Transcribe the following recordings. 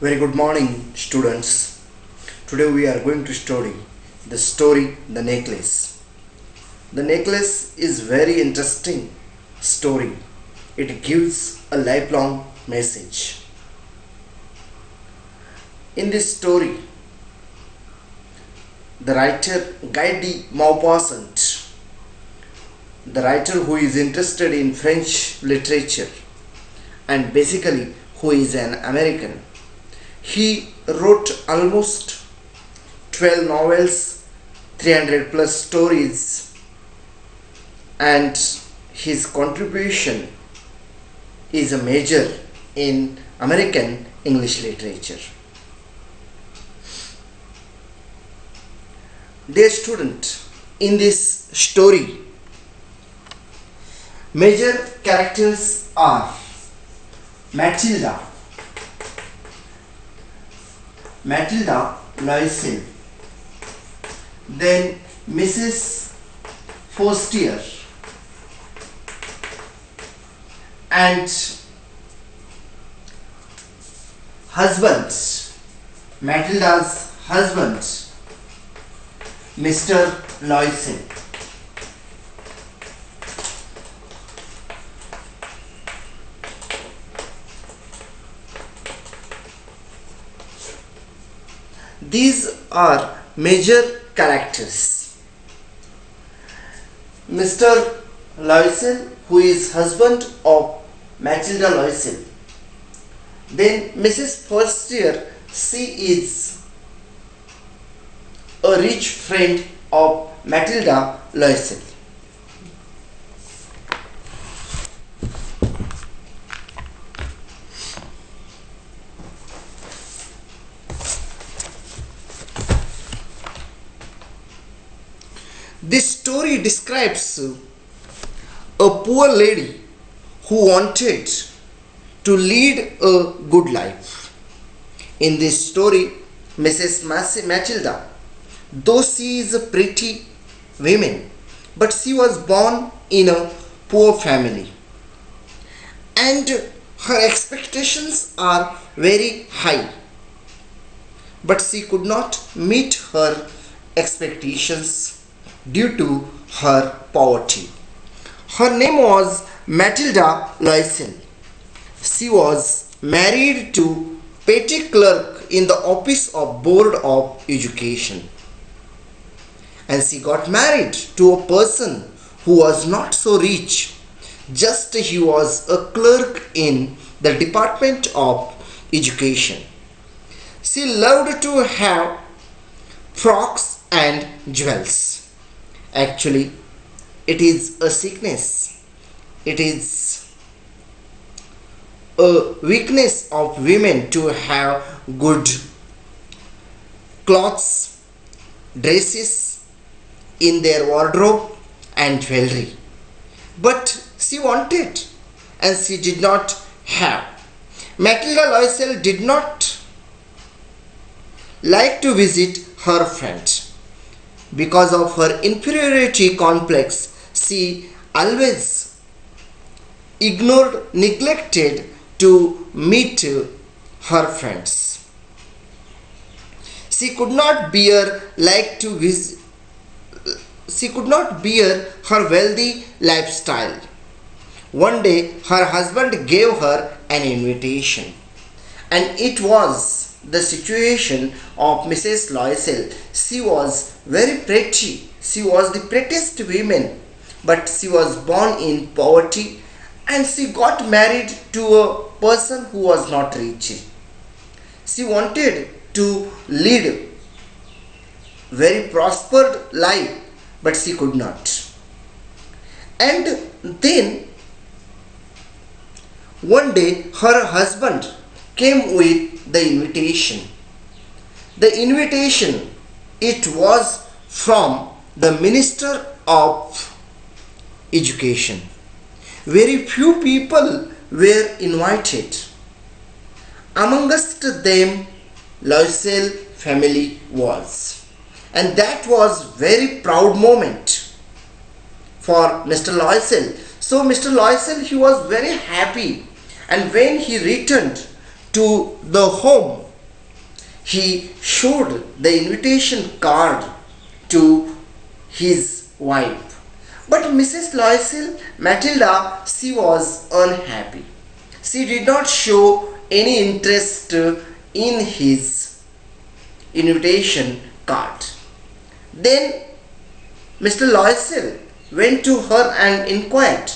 Very good morning, students. Today we are going to study the story The Necklace. The Necklace is very interesting story. It gives a lifelong message. In this story, the writer Guy de Maupassant, the writer who is interested in French literature and basically who is an American, he wrote almost 12 novels, 300 plus stories, and his contribution is a major in American English literature. Dear student, in this story, major characters are Matilda Loisel, then Mrs. Forstier, and husband, Matilda's husband, Mr. Loisel. These are major characters. Mr. Loisel, who is husband of Matilda Loisel. Then Mrs. Forstier, she is a rich friend of Matilda Loisel. This story describes a poor lady who wanted to lead a good life. In this story, Mrs. Matilda, though she is a pretty woman, but she was born in a poor family and her expectations are very high, but she could not meet her expectations due to her poverty. Her name was Matilda Loisel. She was married to petty clerk in the office of Board of Education, and she got married to a person who was not so rich, just he was a clerk in the Department of Education. She loved to have frocks and jewels. Actually, it is a sickness. It is a weakness of women to have good clothes, dresses in their wardrobe and jewelry. But she wanted and she did not have. Matilda Loisel did not like to visit her friend. Because of her inferiority complex, she always neglected to meet her friends. She could not bear her wealthy lifestyle. One day her husband gave her an invitation, and it was the situation of Mrs. Loisel. She was very pretty. She was the prettiest woman, but she was born in poverty and she got married to a person who was not rich. She wanted to lead very prospered life, but she could not. And then one day her husband came with the invitation. The invitation, it was from the Minister of Education. Very few people were invited. Amongst them, Loisel family was. And that was very proud moment for Mr. Loisel. So Mr. Loisel, he was very happy, and when he returned to the home, he showed the invitation card to his wife. But Mrs. Loisel Matilda, she was unhappy. She did not show any interest in his invitation card. Then Mr. Loisel went to her and inquired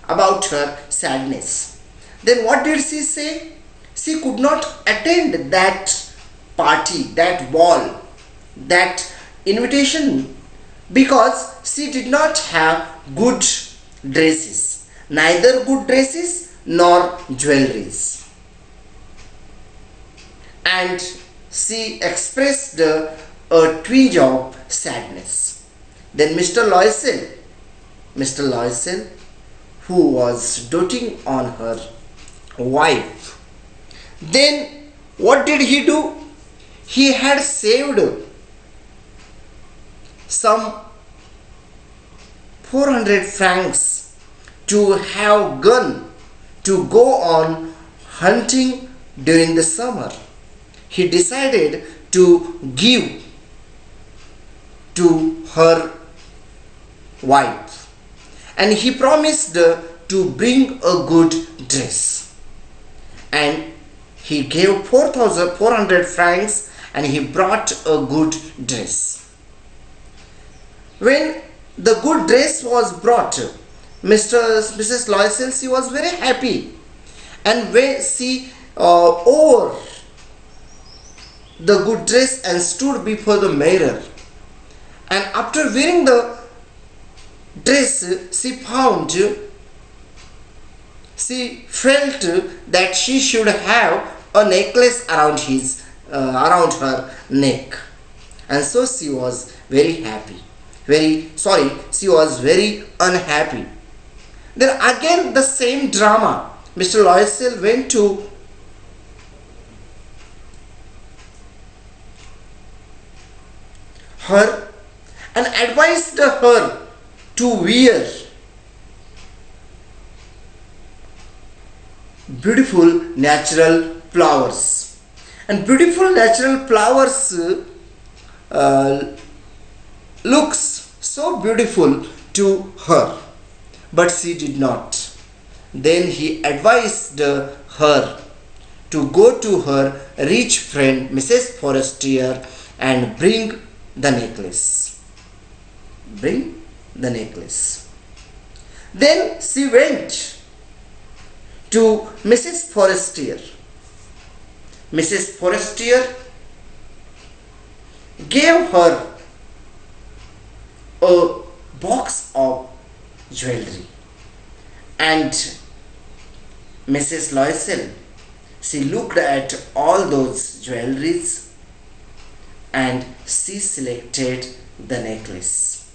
about her sadness. Then what did she say? She could not attend that party, that ball, that invitation because she did not have good dresses, neither good dresses nor jewelries. And she expressed a twinge of sadness. Then Mr. Loisel, who was doting on her wife, then what did he do? He had saved some 400 francs to have gun to go on hunting during the summer. He decided to give to her wife and he promised to bring a good dress, and he gave 4,400 francs and he brought a good dress. When the good dress was brought, Mrs. Loisel, she was very happy, and when she wore the good dress and stood before the mirror, and after wearing the dress, she felt that she should have a necklace around her neck, and so she was very happy. She was very unhappy. Then again the same drama. Mr. Loisel went to her and advised her to wear beautiful natural flowers. And beautiful natural flowers looks so beautiful to her, but she did not. Then he advised her to go to her rich friend Mrs. Forestier and bring the necklace. Then she went to Mrs. Forestier. Mrs. Forestier gave her a box of jewelry, and Mrs. Loisel, she looked at all those jewelries and she selected the necklace,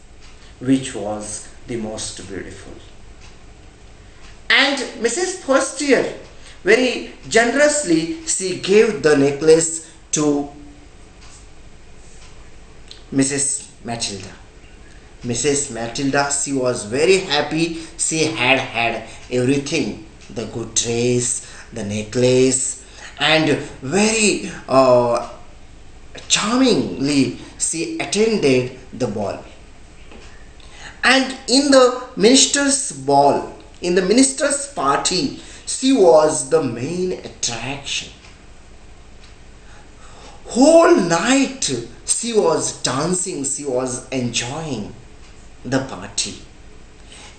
which was the most beautiful. And Mrs. Forestier very generously she gave the necklace to Mrs. Matilda. Mrs. Matilda, she was very happy. She had everything, the good dress, the necklace, and very charmingly she attended the ball. And in the minister's party, she was the main attraction. Whole night she was dancing, she was enjoying the party.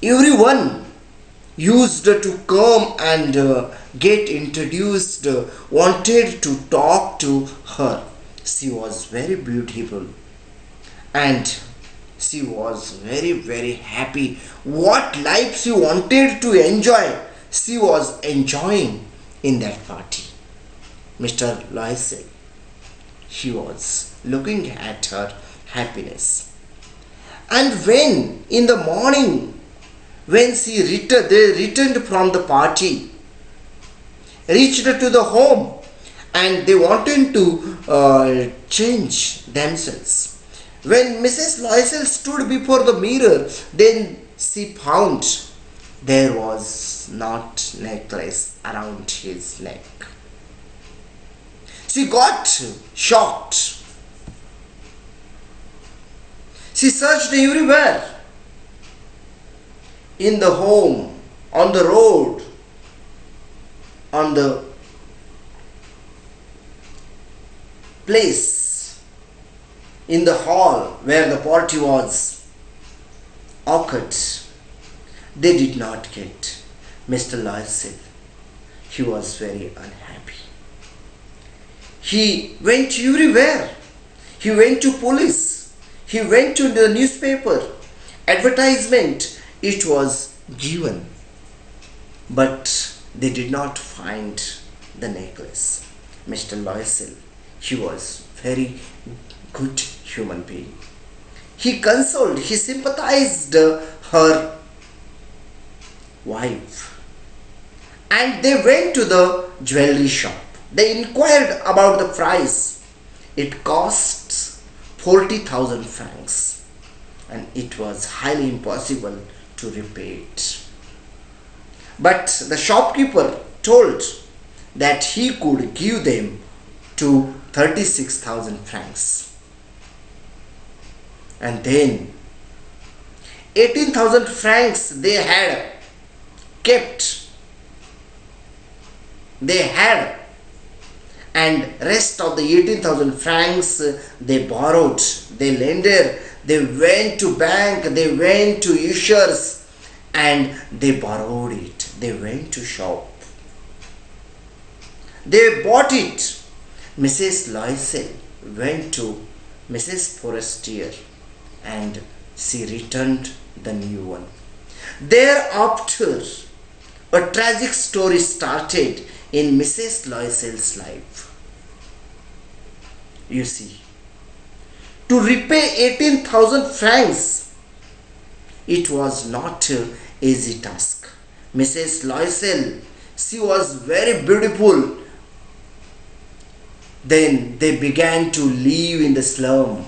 Everyone used to come and get introduced, wanted to talk to her. She was very beautiful and she was very happy. What life she wanted to enjoy, she was enjoying in that party. Mr. Loisel, he was looking at her happiness. And when in the morning, when they returned from the party, reached to the home, and they wanted to change themselves. When Mrs. Loisel stood before the mirror, then she found there was not necklace around his neck. She got shocked. She searched everywhere, in the home, on the road, on the place, in the hall where the party was occurred. They did not get Mr. Loisel. He was very unhappy. He went everywhere. He went to police. He went to the newspaper. Advertisement, it was given. But they did not find the necklace. Mr. Loisel, he was very good human being. He consoled, he sympathized her wife. And they went to the jewelry shop. They inquired about the price. It costs 40,000 francs and it was highly impossible to repay it. But the shopkeeper told that he could give them to 36,000 francs. And then 18,000 francs they had kept. They had, and rest of the 18,000 francs they borrowed. They lended. They went to bank. They went to ushers and they borrowed it. They went to shop. They bought it. Mrs. Loisel went to Mrs. Forestier and she returned the new one. Thereafter, a tragic story started in Mrs. Loisel's life. You see, to repay 18,000 francs, it was not an easy task. Mrs. Loisel, she was very beautiful. Then they began to live in the slum.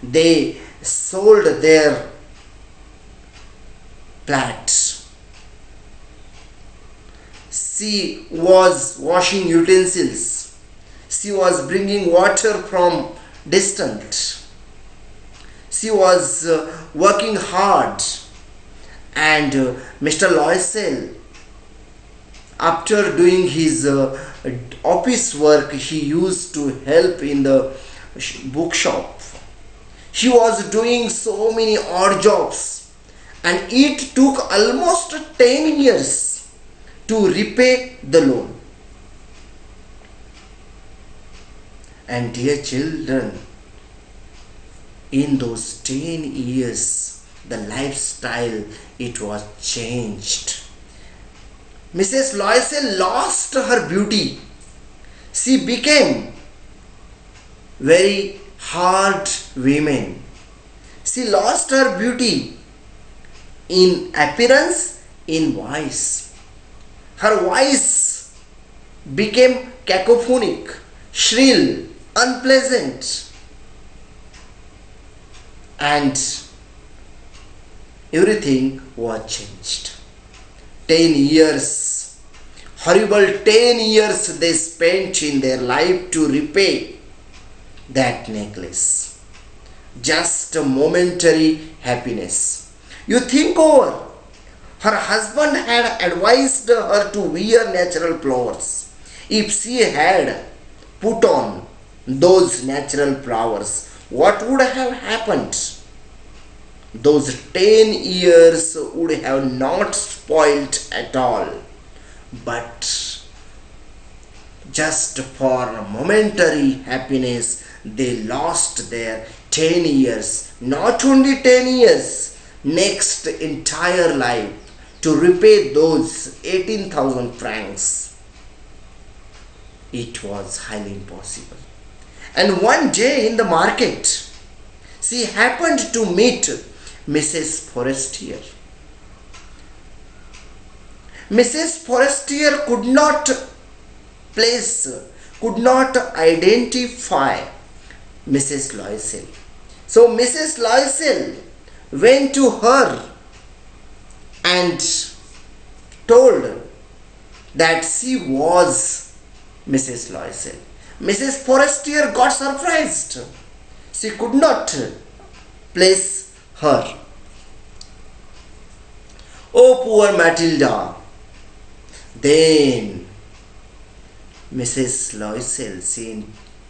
They sold their flats. She was washing utensils. She was bringing water from distant. She was working hard. And Mr. Loisel, after doing his office work, he used to help in the bookshop. He was doing so many odd jobs and it took almost 10 years to repay the loan. And dear children, in those 10 years, the lifestyle, it was changed. Mrs. Loisel lost her beauty. She became very hard woman. She lost her beauty in appearance, in voice. Her voice became cacophonic, shrill, unpleasant, and everything was changed. 10 years, horrible 10 years they spent in their life to repay that necklace. Just a momentary happiness. You think over. Her husband had advised her to wear natural flowers. If she had put on those natural flowers, what would have happened? Those 10 years would have not spoilt at all. But just for a momentary happiness, they lost their 10 years. Not only 10 years, next entire life to repay those 18,000 francs. It was highly impossible. And one day in the market, she happened to meet Mrs. Forestier. Mrs. Forestier could not identify Mrs. Loisel. So Mrs. Loisel went to her and told that she was Mrs. Loisel. Mrs. Forestier got surprised. She could not place her. Oh, poor Matilda. Then Mrs. Loisel, she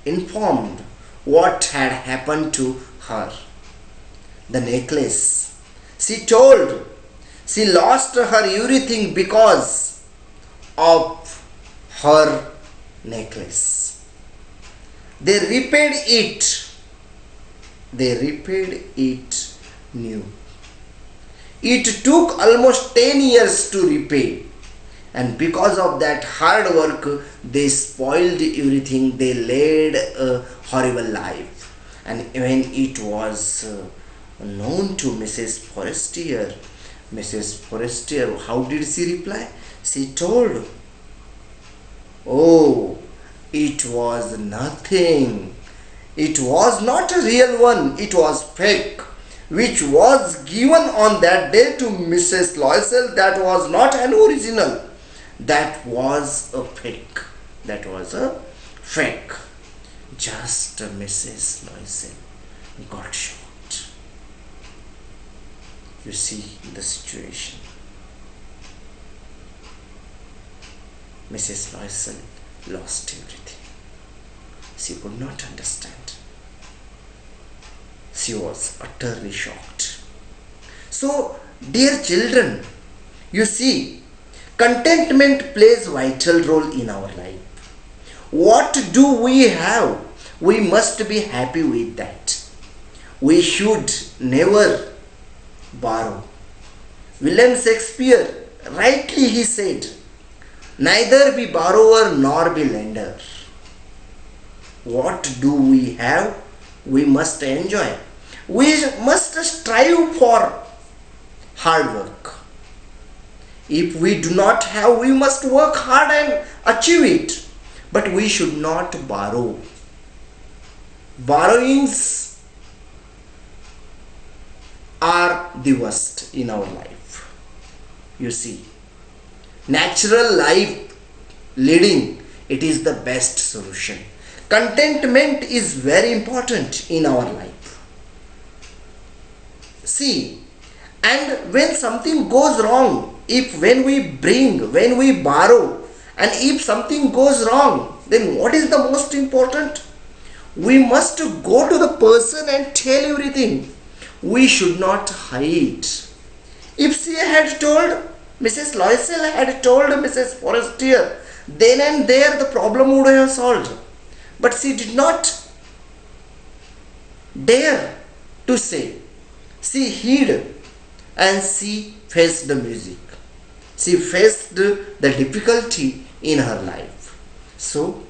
informed what had happened to her. The necklace. She told she lost her everything because of her necklace. They repaid it. They repaid it new. It took almost 10 years to repay. And because of that hard work, they spoiled everything. They led a horrible life. And when it was known to Mrs. Forestier, how did she reply? She told, oh, it was nothing. It was not a real one. It was fake, which was given on that day to Mrs. Loisel. That was not an original. That was a fake. That was a fake. Just Mrs. Loisel got shocked. You see the situation. Mrs. Loisel lost everything. She could not understand. She was utterly shocked. So, dear children, you see, contentment plays a vital role in our life. What do we have? We must be happy with that. We should never borrow. William Shakespeare, rightly he said, neither be borrower nor be lender. What do we have? We must enjoy. We must strive for hard work. If we do not have, we must work hard and achieve it. But we should not borrow. Borrowings are the worst in our life. You see, natural life leading, it is the best solution. Contentment is very important in our life. See, and when something goes wrong, when we borrow, and if something goes wrong, then what is the most important? We must go to the person and tell everything. We should not hide. If she had told, Mrs. Loisel had told Mrs. Forestier, then and there the problem would have solved. But she did not dare to say. She hid and she faced the music. She faced the difficulty in her life. So,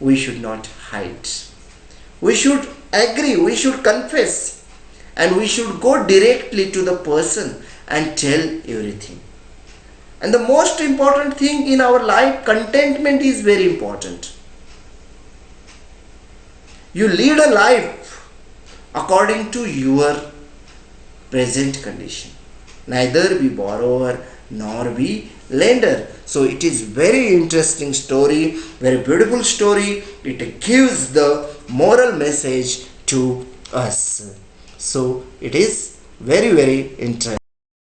we should not hide. We should agree, we should confess, and we should go directly to the person and tell everything. And the most important thing in our life, contentment is very important. You lead a life according to your present condition. Neither be borrower nor be lender. So it is very interesting story, very beautiful story. It gives the moral message to us. So it is very, very interesting.